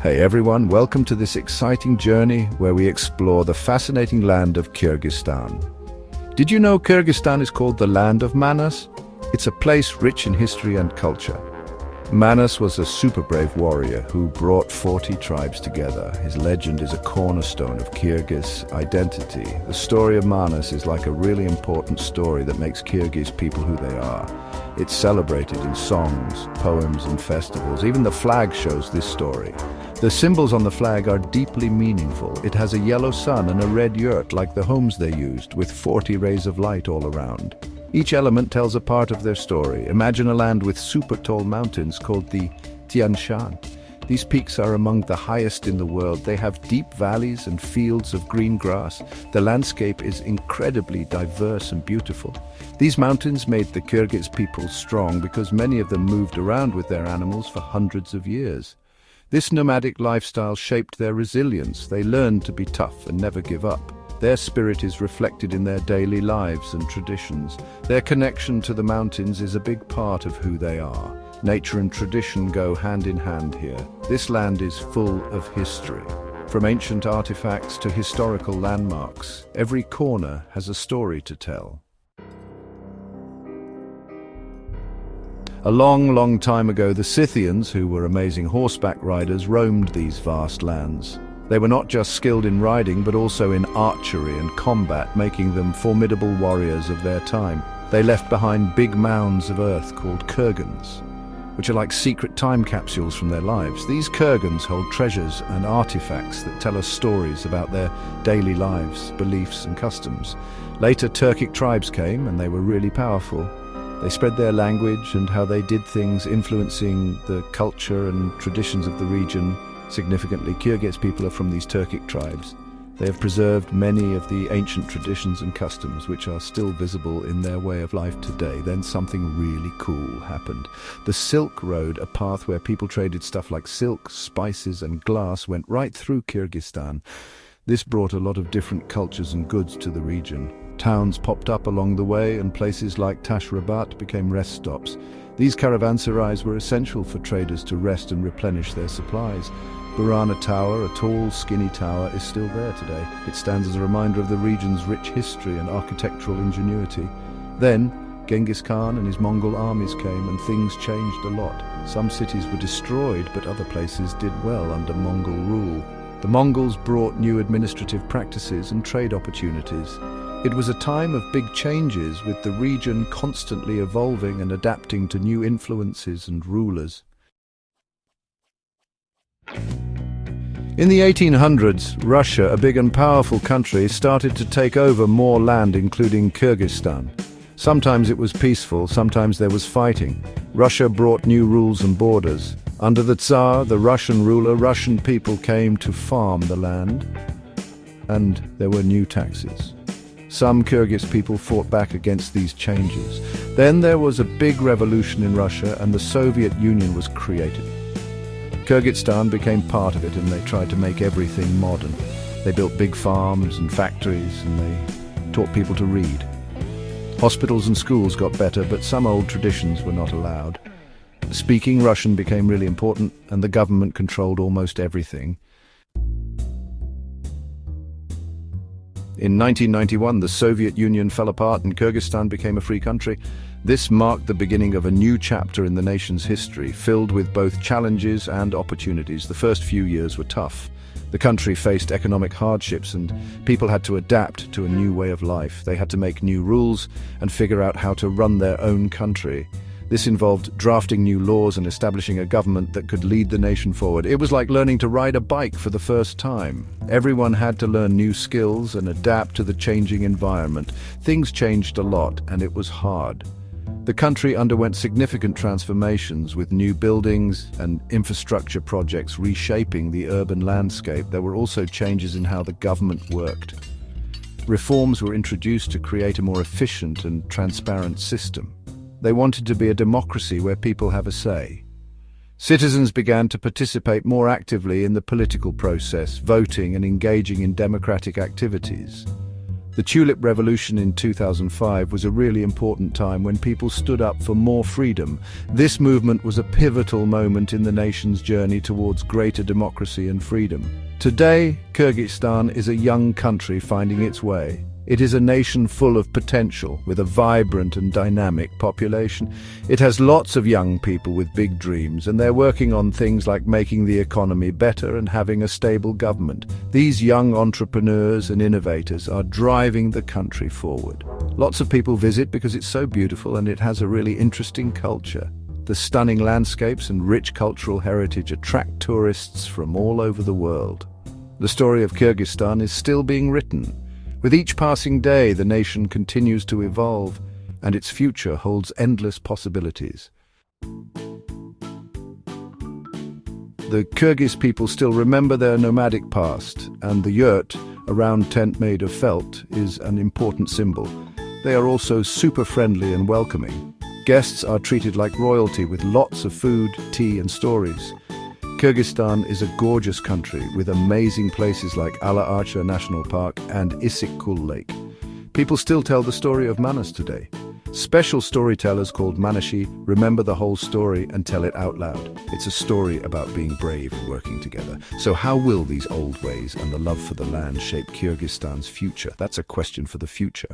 Hey everyone, welcome to this exciting journey where we explore the fascinating land of Kyrgyzstan. Did you know Kyrgyzstan is called the land of Manas? It's a place rich in history and culture. Manas was a super brave warrior who brought 40 tribes together. His legend is a cornerstone of Kyrgyz identity. The story of Manas is like a really important story that makes Kyrgyz people who they are. It's celebrated in songs, poems, and festivals. Even the flag shows this story. The symbols on the flag are deeply meaningful. It has a yellow sun and a red yurt like the homes they used, with 40 rays of light all around. Each element tells a part of their story. Imagine a land with super tall mountains called the Tian Shan. These peaks are among the highest in the world. They have deep valleys and fields of green grass. The landscape is incredibly diverse and beautiful. These mountains made the Kyrgyz people strong because many of them moved around with their animals for hundreds of years. This nomadic lifestyle shaped their resilience. They learned to be tough and never give up. Their spirit is reflected in their daily lives and traditions. Their connection to the mountains is a big part of who they are. Nature and tradition go hand in hand here. This land is full of history. From ancient artifacts to historical landmarks, every corner has a story to tell. A long time ago, the Scythians, who were amazing horseback riders, roamed these vast lands. They were not just skilled in riding, but also in archery and combat, making them formidable warriors of their time. They left behind big mounds of earth called kurgans, which are like secret time capsules from their lives. These kurgans hold treasures and artifacts that tell us stories about their daily lives, beliefs, and customs. Later, Turkic tribes came, and they were really powerful. They spread their language and how they did things, influencing the culture and traditions of the region. Significantly, Kyrgyz people are from these Turkic tribes. They have preserved many of the ancient traditions and customs which are still visible in their way of life today. Then something really cool happened. The Silk Road, a path where people traded stuff like silk, spices, and glass, went right through Kyrgyzstan. This brought a lot of different cultures and goods to the region. Towns popped up along the way, and places like Tashrabat became rest stops. These caravanserais were essential for traders to rest and replenish their supplies. Burana Tower, a tall, skinny tower, is still there today. It stands as a reminder of the region's rich history and architectural ingenuity. Then, Genghis Khan and his Mongol armies came, and things changed a lot. Some cities were destroyed, but other places did well under Mongol rule. The Mongols brought new administrative practices and trade opportunities. It was a time of big changes, with the region constantly evolving and adapting to new influences and rulers. In the 1800s, Russia, a big and powerful country, started to take over more land, including Kyrgyzstan. Sometimes it was peaceful, sometimes there was fighting. Russia brought new rules and borders. Under the Tsar, the Russian ruler, Russian people came to farm the land, and there were new taxes. Some Kyrgyz people fought back against these changes. Then there was a big revolution in Russia, and the Soviet Union was created. Kyrgyzstan became part of it, and they tried to make everything modern. They built big farms and factories, and they taught people to read. Hospitals and schools got better, but some old traditions were not allowed. Speaking Russian became really important, and the government controlled almost everything. In 1991, the Soviet Union fell apart and Kyrgyzstan became a free country. This marked the beginning of a new chapter in the nation's history, filled with both challenges and opportunities. The first few years were tough. The country faced economic hardships, and people had to adapt to a new way of life. They had to make new rules and figure out how to run their own country. This involved drafting new laws and establishing a government that could lead the nation forward. It was like learning to ride a bike for the first time. Everyone had to learn new skills and adapt to the changing environment. Things changed a lot, and it was hard. The country underwent significant transformations, with new buildings and infrastructure projects reshaping the urban landscape. There were also changes in how the government worked. Reforms were introduced to create a more efficient and transparent system. They wanted to be a democracy where people have a say. Citizens began to participate more actively in the political process, voting and engaging in democratic activities. The Tulip Revolution in 2005 was a really important time when people stood up for more freedom. This movement was a pivotal moment in the nation's journey towards greater democracy and freedom. Today, Kyrgyzstan is a young country finding its way. It is a nation full of potential, with a vibrant and dynamic population. It has lots of young people with big dreams, and they're working on things like making the economy better and having a stable government. These young entrepreneurs and innovators are driving the country forward. Lots of people visit because it's so beautiful and it has a really interesting culture. The stunning landscapes and rich cultural heritage attract tourists from all over the world. The story of Kyrgyzstan is still being written. With each passing day, the nation continues to evolve, and its future holds endless possibilities. The Kyrgyz people still remember their nomadic past, and the yurt, a round tent made of felt, is an important symbol. They are also super friendly and welcoming. Guests are treated like royalty with lots of food, tea and stories. Kyrgyzstan is a gorgeous country with amazing places like Ala-Archa National Park and Issyk-Kul Lake. People still tell the story of Manas today. Special storytellers called Manashi remember the whole story and tell it out loud. It's a story about being brave and working together. So how will these old ways and the love for the land shape Kyrgyzstan's future? That's a question for the future.